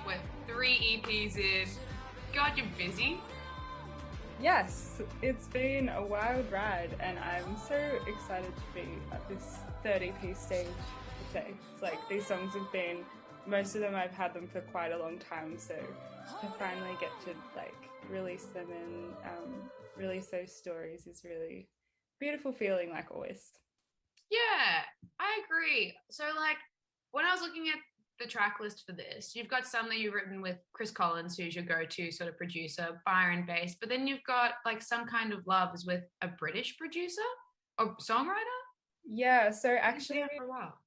week. We're 3 EPs in. God, you're busy. Yes, it's been a wild ride, and I'm so excited to be at this 30p stage today. It's like these songs have been, most of them I've had them for quite a long time, so to finally get to like release them and release those stories is really beautiful feeling, like always. Yeah, I agree. So, like, when I was looking at the track list for this, you've got some that you've written with Chris Collins, who's your go-to sort of producer, Byron based, but then you've got like Some Kind of Love is with a British producer or songwriter. Yeah, so I didn't see actually that for a while.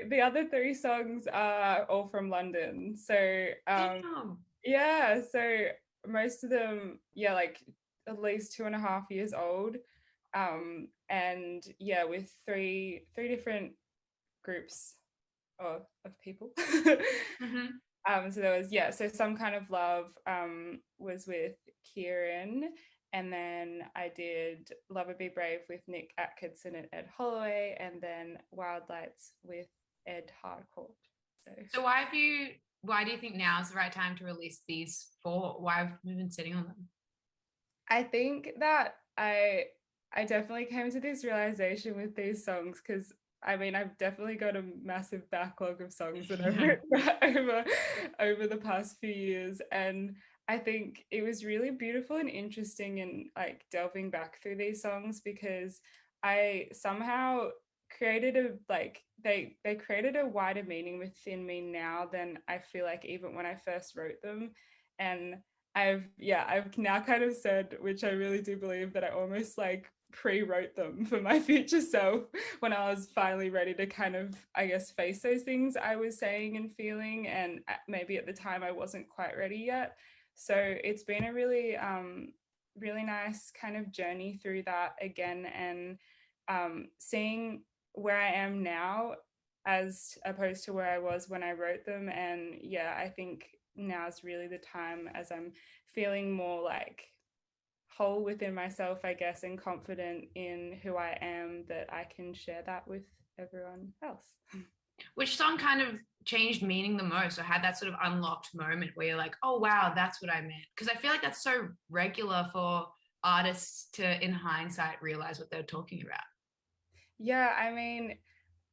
the other three songs are all from London. So Damn. yeah, so most of them, yeah, like at least 2.5 years old. And yeah, with three different groups of people. Mm-hmm. So there was, yeah, so Some Kind of Love was with Kieran, and then I did Lover Be Brave with Nick Atkinson and Ed Holloway, and then Wild Lights with Ed Harcourt. So So why do you think now is the right time to release these four? Why have we been sitting on them? I think that I definitely came to this realization with these songs because I mean I've definitely got a massive backlog of songs that I've written over the past few years, and I think it was really beautiful and interesting in like delving back through these songs because I somehow created a like they created a wider meaning within me now than I feel like even when I first wrote them. And I've now kind of said, which I really do believe, that I almost like pre-wrote them for my future self when I was finally ready to kind of, I guess, face those things I was saying and feeling, and maybe at the time I wasn't quite ready yet. So it's been a really nice kind of journey through that again, and seeing where I am now as opposed to where I was when I wrote them. And yeah, I think now is really the time as I'm feeling more like whole within myself, I guess, and confident in who I am, that I can share that with everyone else. Which song kind of changed meaning the most or had that sort of unlocked moment where you're like, oh, wow, that's what I meant? Because I feel like that's so regular for artists to, in hindsight, realize what they're talking about. Yeah, I mean,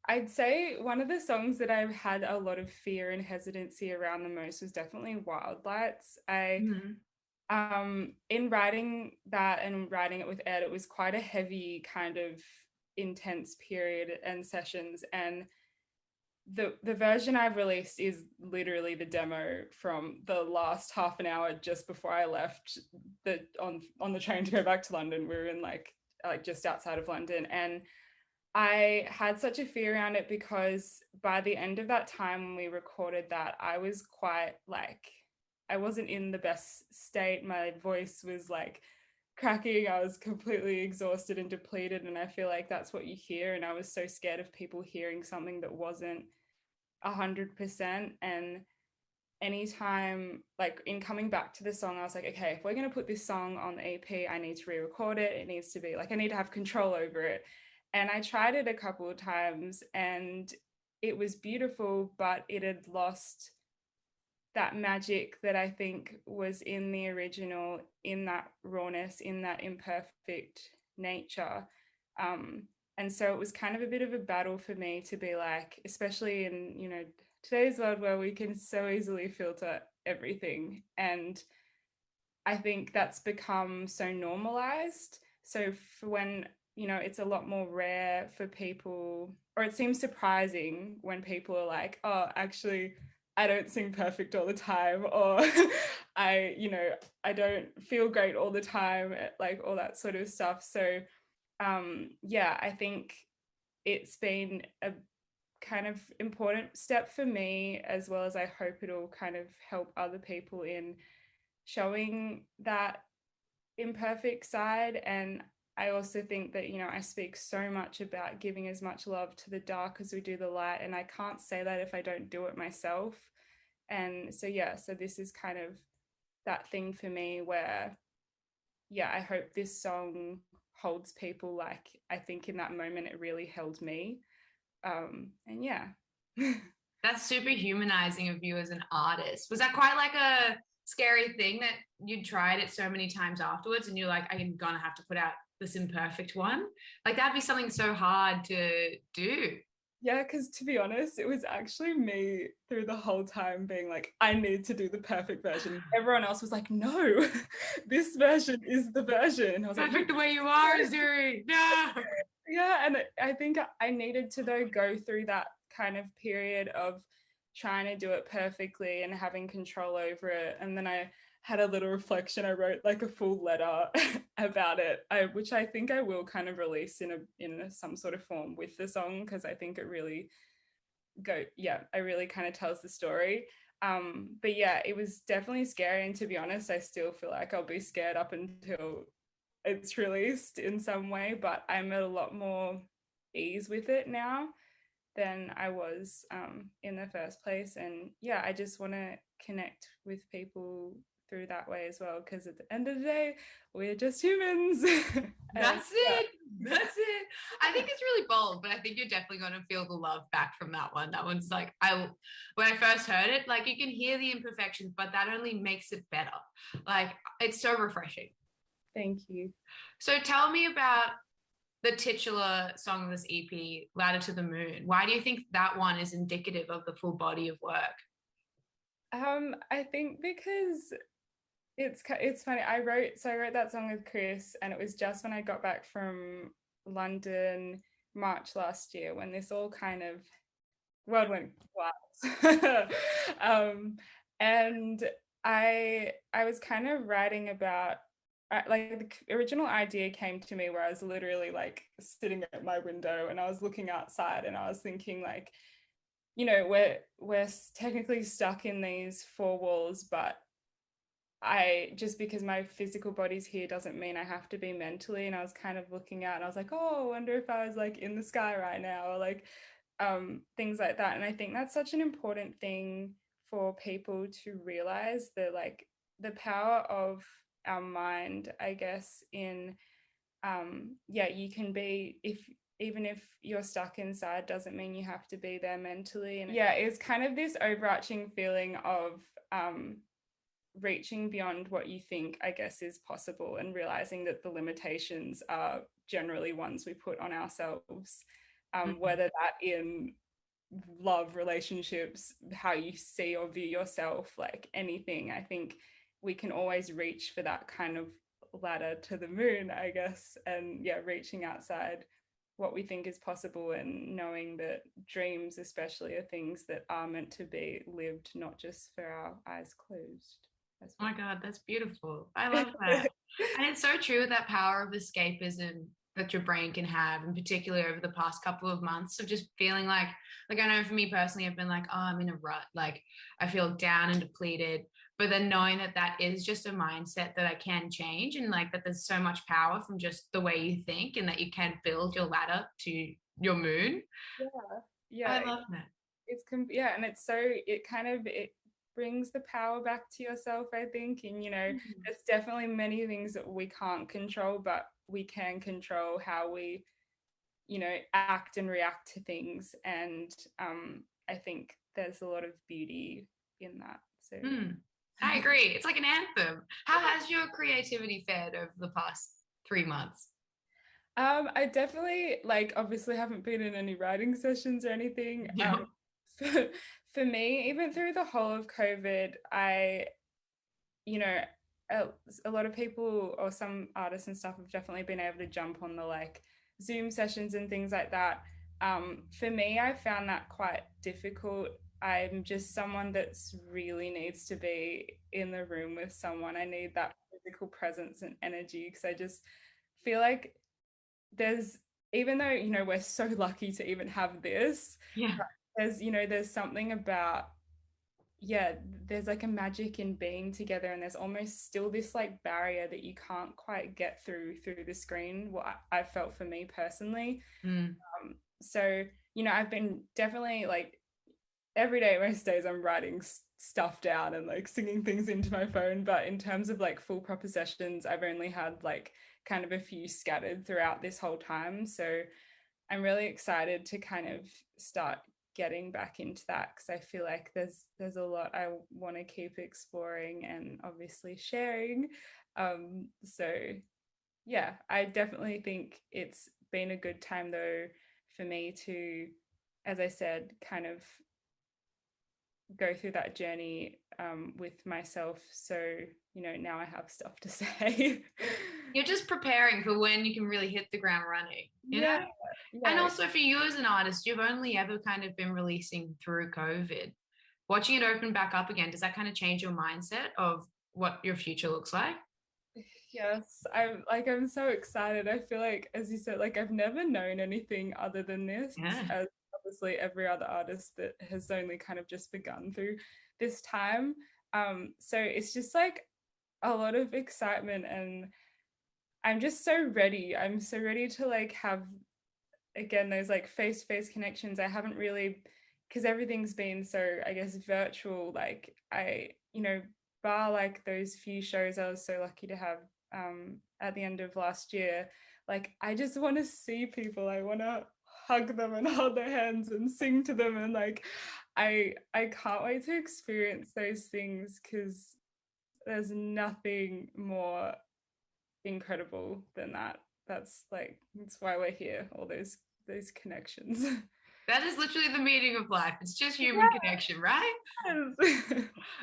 I'd say one of the songs that I've had a lot of fear and hesitancy around the most was definitely Wild Lights. I Mm-hmm. In writing that and writing it with Ed, it was quite a heavy kind of intense period and sessions, and the version I've released is literally the demo from the last half an hour just before I left the on the train to go back to London. We were in like just outside of London, and I had such a fear around it because by the end of that time when we recorded that, I was quite like, I wasn't in the best state. My voice was like cracking. I was completely exhausted and depleted. And I feel like that's what you hear. And I was so scared of people hearing something that wasn't 100%. And anytime, like in coming back to the song, I was like, okay, if we're going to put this song on the EP, I need to re-record it. It needs to be like, I need to have control over it. And I tried it a couple of times and it was beautiful, but it had lost that magic that I think was in the original, in that rawness, in that imperfect nature. And so it was kind of a bit of a battle for me to be like, especially in, today's world where we can so easily filter everything. And I think that's become so normalized. So for when, it's a lot more rare for people, or it seems surprising when people are like, oh, actually, I don't sing perfect all the time, or I don't feel great all the time, like all that sort of stuff. So yeah, I think it's been a kind of important step for me, as well as I hope it'll kind of help other people in showing that imperfect side. And I also think that, I speak so much about giving as much love to the dark as we do the light. And I can't say that if I don't do it myself. And so, yeah, so this is kind of that thing for me where, yeah, I hope this song holds people like I think in that moment it really held me. And yeah. That's super humanizing of you as an artist. Was that quite like a scary thing that you tried it so many times afterwards and you're like, I'm gonna have to put out this imperfect one? Like that'd be something so hard to do. Yeah, because to be honest, it was actually me through the whole time being like, I need to do the perfect version. Everyone else was like, no, this version is the version. I was like, Perfect the way you are, Zuri. No. yeah, and I think I needed to though go through that kind of period of trying to do it perfectly and having control over it. And then I had a little reflection. I wrote like a full letter about it, which I think I will kind of release in some sort of form with the song, because I think it really I really kind of tells the story. But yeah, it was definitely scary, and to be honest, I still feel like I'll be scared up until it's released in some way, but I'm at a lot more ease with it now than I was in the first place. And yeah, I just want to connect with people through that way as well, because at the end of the day, we're just humans. That's it. That's it. I think it's really bold, but I think you're definitely going to feel the love back from that one. That one's like, when I first heard it, like you can hear the imperfections, but that only makes it better. Like it's so refreshing. Thank you. So tell me about the titular song of this EP, Ladder to the Moon. Why do you think that one is indicative of the full body of work? I think because it's funny. I wrote that song with Chris, and it was just when I got back from London March last year, when this all kind of world went wild. And I was kind of writing about like the original idea came to me where I was literally like sitting at my window and I was looking outside and I was thinking like, you know, we're technically stuck in these four walls, but just because my physical body's here doesn't mean I have to be mentally. And I was kind of looking out and I was like, oh, I wonder if I was like in the sky right now, or like things like that. And I think that's such an important thing for people to realize, the power of our mind, I guess, in you can be, even if you're stuck inside doesn't mean you have to be there mentally. And yeah, it's kind of this overarching feeling of reaching beyond what you think, I guess, is possible, and realizing that the limitations are generally ones we put on ourselves, whether that in love, relationships, how you see or view yourself, like anything. I think we can always reach for that kind of ladder to the moon, I guess, and yeah, reaching outside what we think is possible, and knowing that dreams especially are things that are meant to be lived, not just for our eyes closed. Oh my God, that's beautiful. I love that. And it's so true with that power of escapism that your brain can have, and particularly over the past couple of months of just feeling like I know for me personally, I've been like, oh, I'm in a rut. Like I feel down and depleted. But then knowing that that is just a mindset that I can change, and like that there's so much power from just the way you think, and that you can build your ladder to your moon. Yeah. I love that. And it's so, it brings the power back to yourself, I think. And there's definitely many things that we can't control, but we can control how we act and react to things. And I think there's a lot of beauty in that. So I agree. It's like an anthem. How has your creativity fared over the past 3 months? I definitely, obviously haven't been in any writing sessions or anything. Yeah. For me, even through the whole of COVID, a lot of people or some artists and stuff have definitely been able to jump on the Zoom sessions and things like that. For me, I found that quite difficult. I'm just someone that's really needs to be in the room with someone. I need that physical presence and energy, because I just feel like even though we're so lucky to even have this, there's something about, there's like a magic in being together, and there's almost still this barrier that you can't quite get through the screen, what I felt for me personally. So I've been definitely every day, most days, I'm writing stuff down and singing things into my phone, but in terms of full proper sessions, I've only had kind of a few scattered throughout this whole time. So I'm really excited to kind of start getting back into that, because I feel like there's a lot I want to keep exploring and obviously sharing. So yeah, I definitely think it's been a good time though for me to, as I said, kind of go through that journey with myself. So, now I have stuff to say. You're just preparing for when you can really hit the ground running, you know? Yeah, And yeah. also for you as an artist, you've only ever kind of been releasing through COVID. Watching it open back up again, does that kind of change your mindset of what your future looks like? Yes, I'm so excited. I feel like, as you said, like I've never known anything other than this, Yeah. as obviously every other artist that has only kind of just begun through this time. So it's just like a lot of excitement, and I'm just so ready. I'm so ready to like have again those like face-to-face connections. I haven't really, because everything's been so, I guess, virtual. Like bar like those few shows I was so lucky to have at the end of last year, like I just want to see people. I want to hug them and hold their hands and sing to them, and like I can't wait to experience those things, because there's nothing more incredible than that. That's why we're here, all those connections. That is literally the meaning of life. It's just human connection, right? Yes.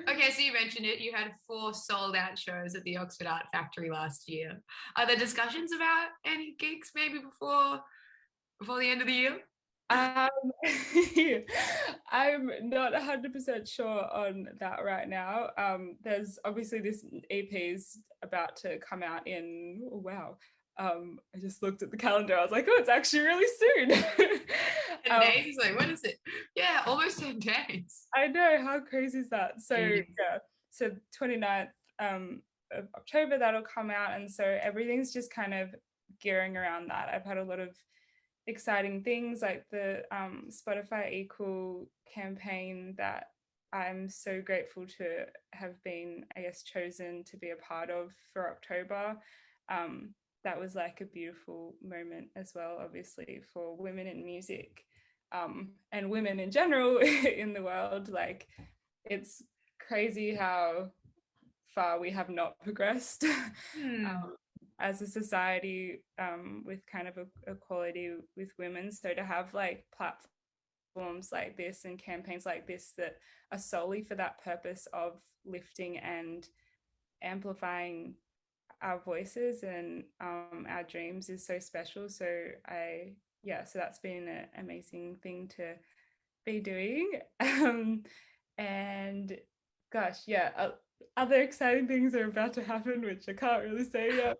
Okay, so you mentioned it. You had 4 sold out shows at the Oxford Art Factory last year. Are there discussions about any gigs maybe before the end of the year? um, I'm not 100% sure on that right now. There's obviously this EP's about to come out in, oh, wow. I just looked at the calendar. I was like, oh, it's actually really soon. 10 days? It's like, when is it? Yeah, almost 10 days. I know, how crazy is that? So Jeez. yeah, so 29th of October that'll come out, and so everything's just kind of gearing around that. I've had a lot of exciting things like the Spotify Equal campaign that I'm so grateful to have been, I guess, chosen to be a part of for October. That was like a beautiful moment as well, obviously, for women in music, and women in general in the world. Like, it's crazy how far we have not progressed as a society, with kind of equality with women. So to have like platforms like this and campaigns like this that are solely for that purpose of lifting and amplifying our voices and our dreams is so special. So so that's been an amazing thing to be doing. And gosh, yeah, other exciting things are about to happen, which I can't really say yet.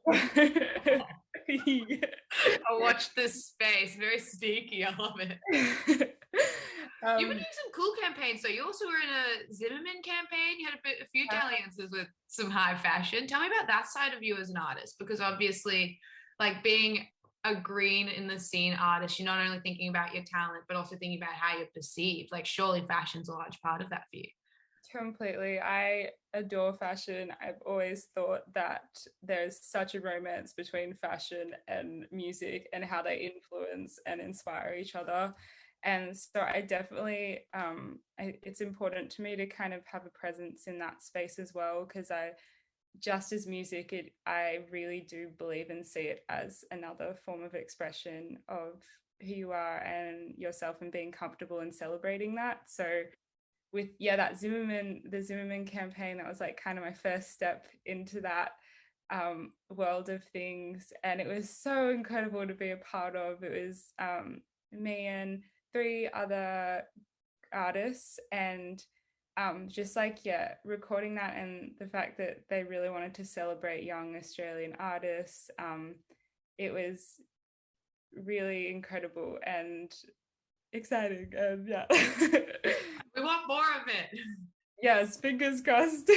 I watched this space. Very sneaky. I love it. You've been doing some cool campaigns. So you also were in a Zimmerman campaign. You had a few dalliances with some high fashion. Tell me about that side of you as an artist, because obviously, like being a green in the scene artist, you're not only thinking about your talent, but also thinking about how you're perceived. Like surely fashion's a large part of that for you. Completely. I adore fashion. I've always thought that there's such a romance between fashion and music and how they influence and inspire each other. And so I definitely, it's important to me to kind of have a presence in that space as well, because just as music, I really do believe and see it as another form of expression of who you are and yourself, and being comfortable in celebrating that. So with the Zimmerman campaign, that was like kind of my first step into that world of things, and it was so incredible to be a part of. It was me and 3 other artists, and just like recording that, and the fact that they really wanted to celebrate young Australian artists. It was really incredible and exciting, and yeah. We want more of it. Yes, fingers crossed.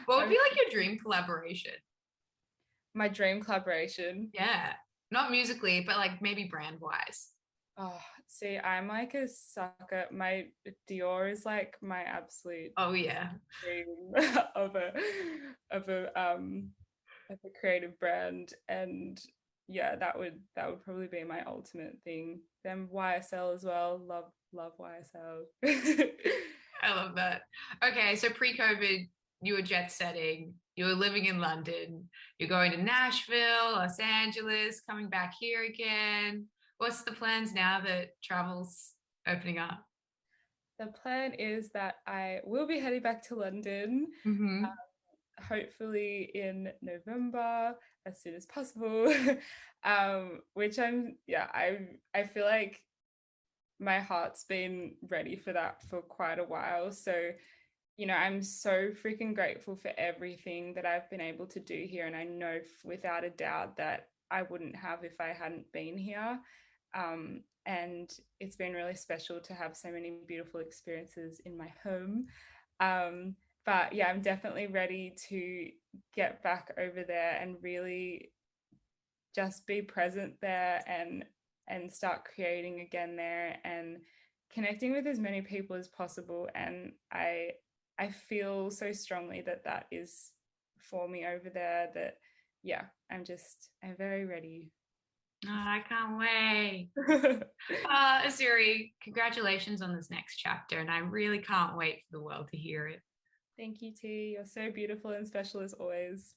What would be like your dream collaboration? My dream collaboration. Yeah. Not musically, but like maybe brand wise. Oh, see, I'm like a sucker. My Dior is like my absolute Oh yeah. dream of a of a creative brand, and yeah, that would probably be my ultimate thing. Then YSL as well. Love YSL. I love that. Okay, so pre-COVID, you were jet setting, you were living in London, you're going to Nashville, Los Angeles, coming back here again. What's the plans now that travel's opening up? The plan is that I will be heading back to London, Mm-hmm. hopefully in November as soon as possible. Which I feel like my heart's been ready for that for quite a while. So, I'm so freaking grateful for everything that I've been able to do here. And I know without a doubt that I wouldn't have if I hadn't been here. And it's been really special to have so many beautiful experiences in my home. But yeah, I'm definitely ready to get back over there and really just be present there and start creating again there and connecting with as many people as possible. And I feel so strongly that that is for me over there, that yeah, I'm very ready. Oh, I can't wait. Azuri, congratulations on this next chapter, and I really can't wait for the world to hear it. Thank you, T. You're so beautiful and special as always.